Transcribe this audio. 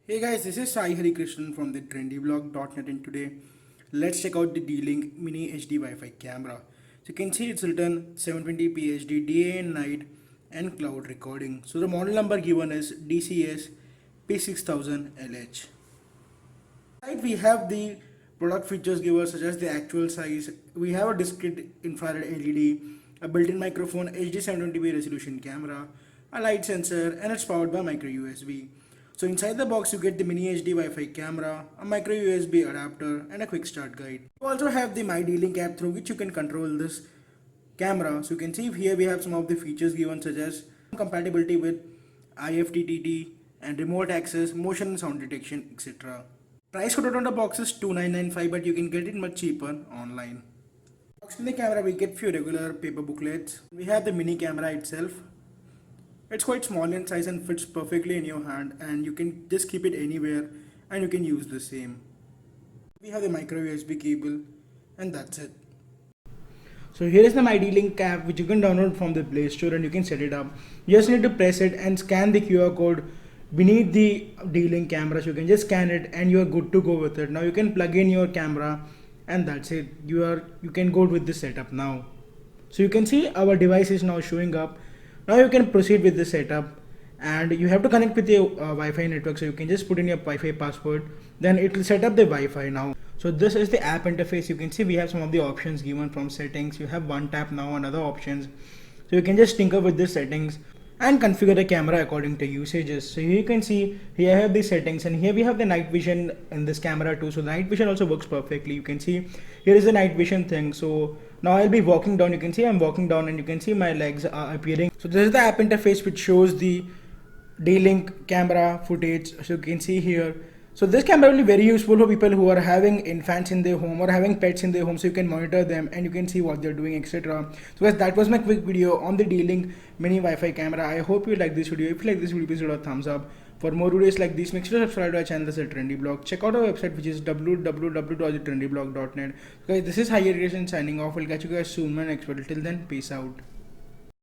Hey guys, this is Sai Hari Krishnan from the trendyblog.net, and today let's check out the DLink Mini HD Wi-Fi camera. So you can see it's written 720p HD day and night and cloud recording. So the model number given is DCS P6000LH. Right, we have the product features given such as the actual size. We have a discrete infrared LED, a built-in microphone, HD 720p resolution camera, a light sensor, and it's powered by micro USB. So inside the box you get the mini HD Wi-Fi camera, a micro USB adapter, and a quick start guide. You also have the Mydlink app through which you can control this camera. So you can see here we have some of the features given such as compatibility with IFTTT and remote access, motion and sound detection, etc. Price quoted on the box is 2995, but you can get it much cheaper online. Box in the camera we get few regular paper booklets. We have the mini camera itself. It's quite small in size and fits perfectly in your hand, and you can just keep it anywhere and you can use the same. We have the micro USB cable, and that's it. So here is the Mydlink app which you can download from the Play Store and you can set it up. You just need to press it and scan the QR code beneath the DLink camera. So you can just scan it and you are good to go with it. Now you can plug in your camera and that's it. You can go with the setup now. So you can see our device is now showing up. Now you can proceed with the setup, and you have to connect with your Wi-Fi network. So you can just put in your Wi-Fi password, then it will set up the Wi-Fi now. So this is the app interface. You can see we have some of the options given from settings. You have one tap now and other options. So you can just tinker with the settings and configure the camera according to usages. So here you can see here I have the settings, and here we have the night vision in this camera too. So the night vision also works perfectly. You can see here is the night vision thing. So now I'll be walking down. You can see I'm walking down and you can see my legs are appearing. So this is the app interface which shows the DLink camera footage. So you can see here. So this camera will be very useful for people who are having infants in their home or having pets in their home, so you can monitor them and you can see what they're doing, etc. So guys, that was my quick video on the DLink mini Wi-Fi camera. I hope you like this video. If you like this video, please give it a thumbs up. For more videos like this, make sure to subscribe to our channel. That's a Trendy Blog. Check out our website, which is www.trendyblog.net. So guys, this is Sai Hari Krishnan signing off. We'll catch you guys soon, my next video. Till then, peace out.